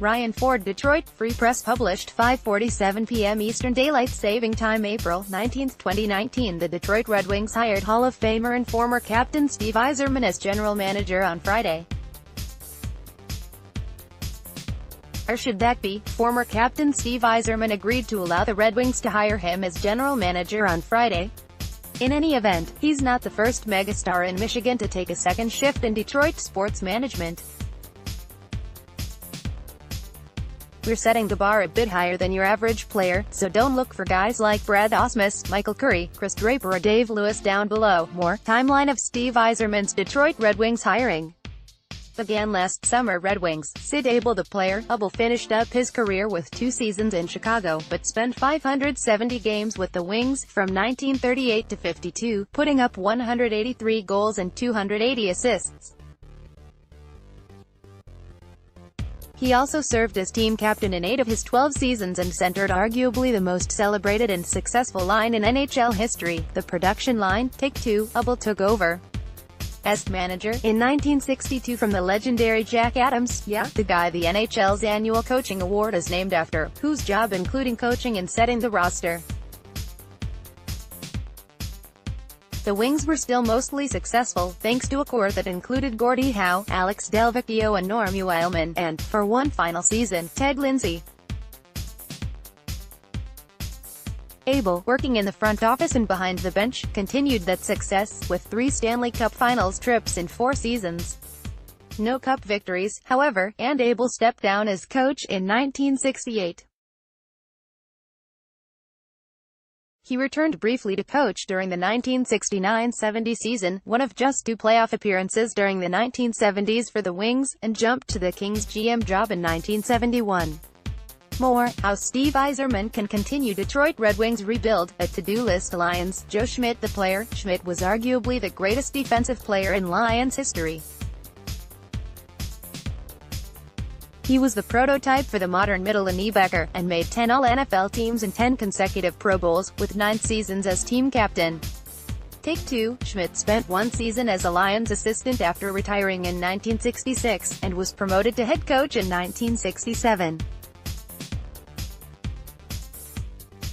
Ryan Ford. Detroit Free Press published 5:47 p.m. Eastern Daylight Saving Time, April 19, 2019. The Detroit Red Wings hired Hall of Famer and former captain Steve Yzerman as general manager on Friday. Or should that be? Former captain Steve Yzerman agreed to allow the Red Wings to hire him as general manager on Friday. In any event, he's not the first megastar in Michigan to take a second shift in Detroit sports management. We're setting the bar a bit higher than your average player, so don't look for guys like Brad Ausmus, Michael Curry, Chris Draper or Dave Lewis down below. More. Timeline of Steve Yzerman's Detroit Red Wings hiring began last summer. Red Wings. Sid Abel. The player, Abel finished up his career with 2 seasons in Chicago, but spent 570 games with the Wings, from 1938 to 52, putting up 183 goals and 280 assists. He also served as team captain in 8 of his 12 seasons and centered arguably the most celebrated and successful line in NHL history, the production line. Take 2. Abel took over as manager in 1962 from the legendary Jack Adams, the guy the NHL's annual coaching award is named after, whose job including coaching and setting the roster. The Wings were still mostly successful, thanks to a core that included Gordie Howe, Alex Delvecchio and Norm Uelman, and, for one final season, Ted Lindsay. Abel, working in the front office and behind the bench, continued that success, with 3 Stanley Cup Finals trips in 4 seasons. No Cup victories, however, and Abel stepped down as coach in 1968. He returned briefly to coach during the 1969-70 season, one of just 2 playoff appearances during the 1970s for the Wings, and jumped to the Kings GM job in 1971. More. How Steve Yzerman can continue Detroit Red Wings rebuild. A to-do list. Lions. Joe Schmidt. The player. Schmidt was arguably the greatest defensive player in Lions history. He was the prototype for the modern middle linebacker, and made 10 All-NFL teams and 10 consecutive Pro Bowls, with 9 seasons as team captain. Take 2. Schmidt spent 1 season as a Lions assistant after retiring in 1966, and was promoted to head coach in 1967.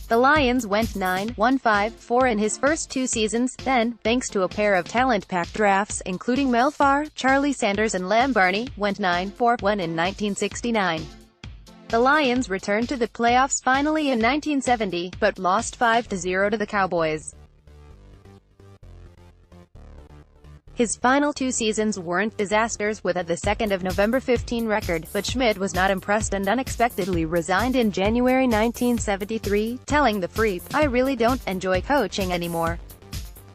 The Lions went 9-1-5-4 in his first 2 seasons, then, thanks to a pair of talent-packed drafts, including Mel Farr, Charlie Sanders and Lem Barney, went 9-4-1 in 1969. The Lions returned to the playoffs finally in 1970, but lost 5-0 to the Cowboys. His final 2 seasons weren't disasters, with a 2nd of November 15 record, but Schmidt was not impressed and unexpectedly resigned in January 1973, telling the Free, "I really don't enjoy coaching anymore.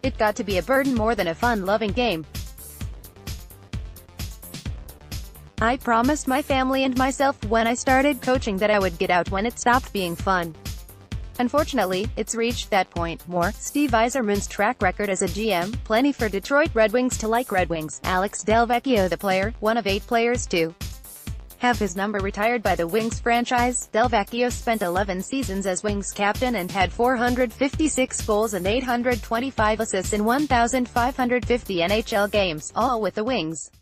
It got to be a burden more than a fun-loving game. I promised my family and myself when I started coaching that I would get out when it stopped being fun. Unfortunately, it's reached that point." More. Steve Yzerman's track record as a GM, plenty for Detroit Red Wings to like. Red Wings. Alex Delvecchio. The player, one of 8 players to have his number retired by the Wings franchise. Delvecchio spent 11 seasons as Wings captain and had 456 goals and 825 assists in 1,550 NHL games, all with the Wings.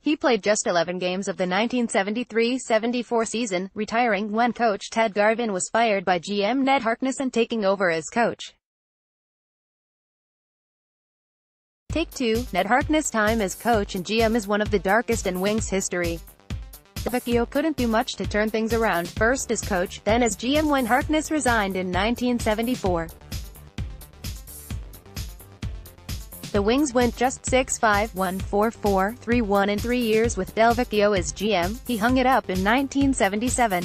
He played just 11 games of the 1973-74 season, retiring when coach Ted Garvin was fired by GM Ned Harkness and taking over as coach. Take 2. Ned Harkness' time as coach and GM is one of the darkest in Wings history. Delvecchio couldn't do much to turn things around, first as coach, then as GM when Harkness resigned in 1974. The Wings went just 6-5-1-4-4-3-1 in 3 years with Delvecchio as GM. He hung it up in 1977.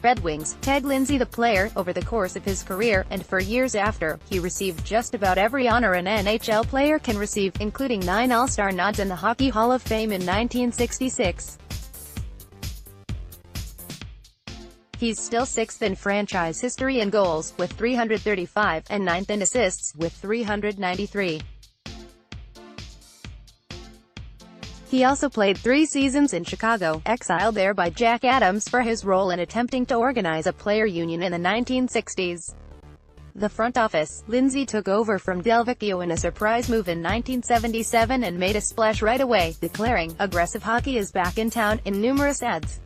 Red Wings. Ted Lindsay. The player, over the course of his career, and for years after, he received just about every honor an NHL player can receive, including 9 All-Star nods and the Hockey Hall of Fame in 1966. He's still 6th in franchise history in goals, with 335, and 9th in assists, with 393. He also played 3 seasons in Chicago, exiled there by Jack Adams for his role in attempting to organize a player union in the 1960s. the front office, Lindsay took over from Delvecchio in a surprise move in 1977 and made a splash right away, declaring, "Aggressive hockey is back in town," in numerous ads.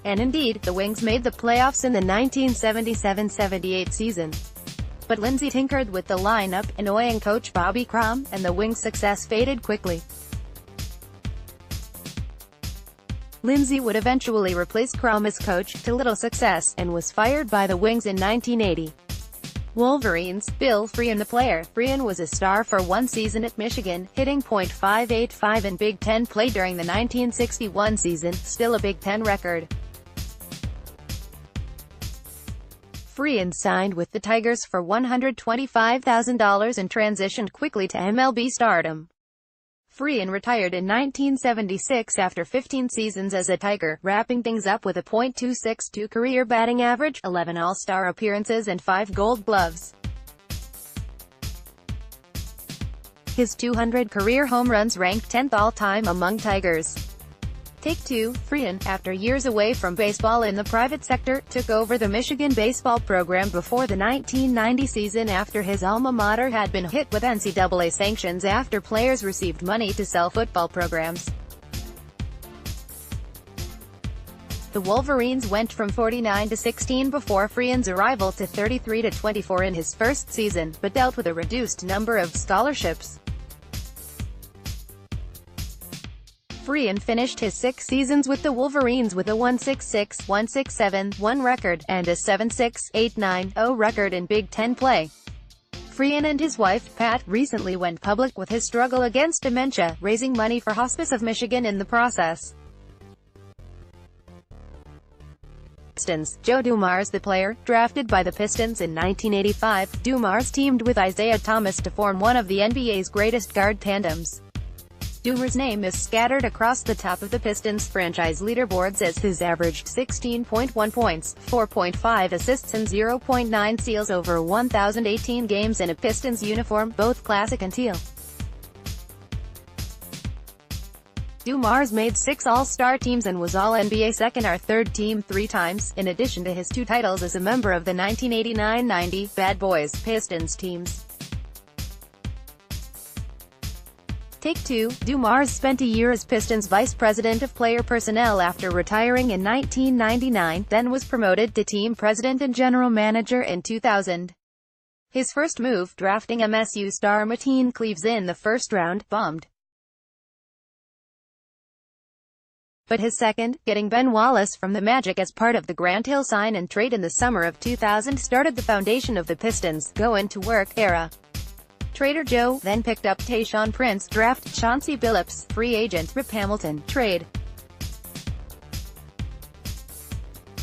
And indeed, the Wings made the playoffs in the 1977-78 season. But Lindsay tinkered with the lineup, annoying coach Bobby Crom, and the Wings' success faded quickly. Lindsay would eventually replace Crom as coach, to little success, and was fired by the Wings in 1980. Wolverines, Bill Frein the player. Frein was a star for one season at Michigan, hitting .585 in Big Ten play during the 1961 season, still a Big Ten record. Frein signed with the Tigers for $125,000 and transitioned quickly to MLB stardom. Frein retired in 1976 after 15 seasons as a Tiger, wrapping things up with a .262 career batting average, 11 All-Star appearances and 5 Gold Gloves. His 200 career home runs ranked 10th all-time among Tigers. Take two, Frein, after years away from baseball in the private sector, took over the Michigan baseball program before the 1990 season after his alma mater had been hit with NCAA sanctions after players received money to sell football programs. The Wolverines went from 49 to 16 before Frein's arrival to 33 to 24 in his first season, but dealt with a reduced number of scholarships. Frein finished his 6 seasons with the Wolverines with a 1.66, 1.67, record, and a 7.6, 8.90 record in Big Ten play. Frein and his wife, Pat, recently went public with his struggle against dementia, raising money for Hospice of Michigan in the process. Pistons. Joe Dumars, the player, drafted by the Pistons in 1985, Dumars teamed with Isaiah Thomas to form one of the NBA's greatest guard tandems. Dumars' name is scattered across the top of the Pistons franchise leaderboards as his averaged 16.1 points, 4.5 assists and 0.9 steals over 1,018 games in a Pistons uniform, both classic and teal. Dumars made 6 All-Star teams and was All-NBA second or third team 3 times, in addition to his 2 titles as a member of the 1989-90 Bad Boys Pistons teams. Take two, Dumars spent a year as Pistons vice president of player personnel after retiring in 1999, then was promoted to team president and general manager in 2000. His first move, drafting MSU star Mateen Cleaves in the first round, bombed. But his second, getting Ben Wallace from the Magic as part of the Grant Hill sign and trade in the summer of 2000, started the foundation of the Pistons' go-into-work era. Trader Joe then picked up Tayshaun Prince, draft Chauncey Billups, free agent, Rip Hamilton, trade.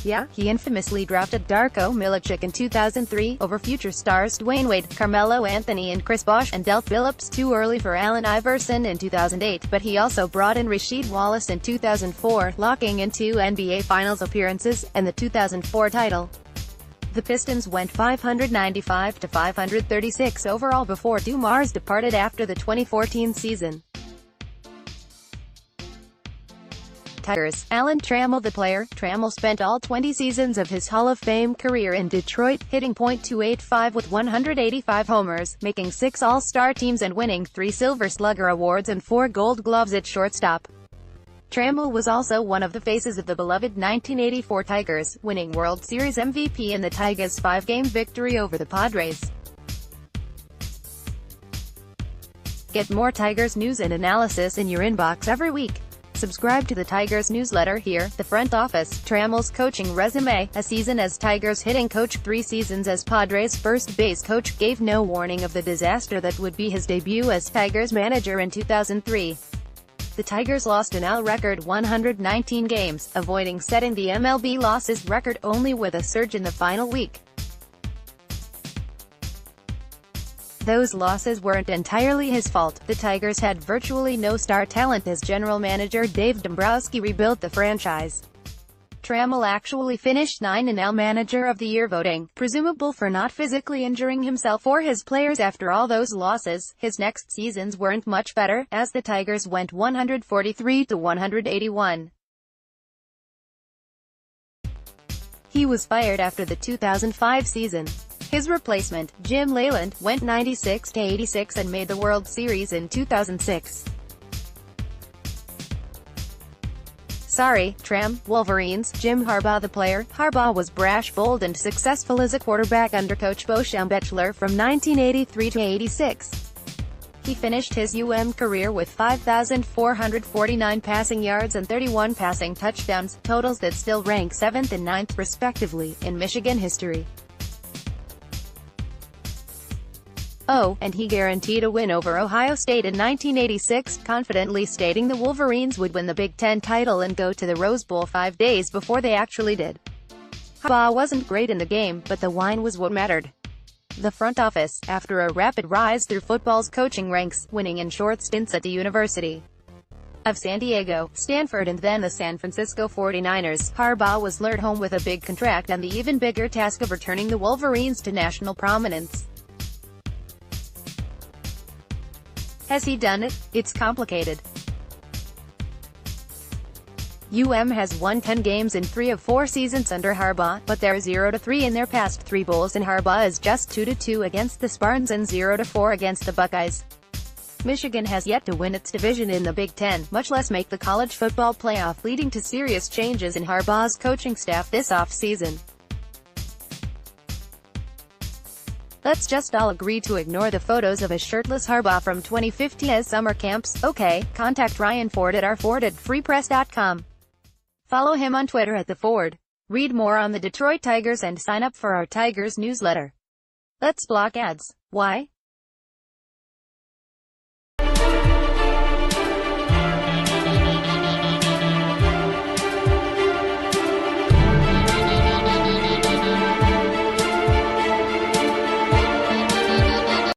Yeah, he infamously drafted Darko Milicic in 2003, over future stars Dwayne Wade, Carmelo Anthony and Chris Bosh, and dealt Billups too early for Allen Iverson in 2008, but he also brought in Rasheed Wallace in 2004, locking in 2 NBA Finals appearances, and the 2004 title. The Pistons went 595 to 536 overall before Dumars departed after the 2014 season. Tigers. Alan Trammell, the player. Trammell spent all 20 seasons of his Hall of Fame career in Detroit, hitting .285 with 185 homers, making 6 All-Star teams and winning 3 Silver Slugger awards and 4 Gold Gloves at shortstop. Trammell was also one of the faces of the beloved 1984 Tigers, winning World Series MVP in the Tigers' 5-game victory over the Padres. Get more Tigers news and analysis in your inbox every week. Subscribe to the Tigers newsletter here. The front office, Trammell's coaching resume, a season as Tigers hitting coach, 3 seasons as Padres first base coach, gave no warning of the disaster that would be his debut as Tigers manager in 2003. The Tigers lost an AL record 119 games, avoiding setting the MLB losses record only with a surge in the final week. Those losses weren't entirely his fault. The Tigers had virtually no star talent as general manager Dave Dombrowski rebuilt the franchise. Trammell actually finished 9 in AL Manager of the Year voting, presumable for not physically injuring himself or his players after all those losses. His next seasons weren't much better, as the Tigers went 143 to 181. He was fired after the 2005 season. His replacement, Jim Leyland, went 96-86 and made the World Series in 2006. Sorry, Tram, Wolverines, Jim Harbaugh the player. Harbaugh was brash, bold and successful as a quarterback under coach Bo Schembechler from 1983 to 86. He finished his career with 5,449 passing yards and 31 passing touchdowns, totals that still rank 7th and 9th respectively, in Michigan history. Oh, and he guaranteed a win over Ohio State in 1986, confidently stating the Wolverines would win the Big Ten title and go to the Rose Bowl 5 days before they actually did. Harbaugh wasn't great in the game, but the win was what mattered. The front office, after a rapid rise through football's coaching ranks, winning in short stints at the University of San Diego, Stanford and then the San Francisco 49ers, Harbaugh was lured home with a big contract and the even bigger task of returning the Wolverines to national prominence. Has he done it? It's complicated. Has won 10 games in 3 of 4 seasons under Harbaugh, but they're 0-3 in their past 3 bowls and Harbaugh is just 2-2 against the Spartans and 0-4 against the Buckeyes. Michigan has yet to win its division in the Big Ten, much less make the college football playoff, leading to serious changes in Harbaugh's coaching staff this off-season. Let's just all agree to ignore the photos of a shirtless Harbaugh from 2015 as summer camps. Okay, contact Ryan Ford at rford@freepress.com. Follow him on Twitter at @TheFord. Read more on the Detroit Tigers and sign up for our Tigers newsletter. Let's block ads. Why?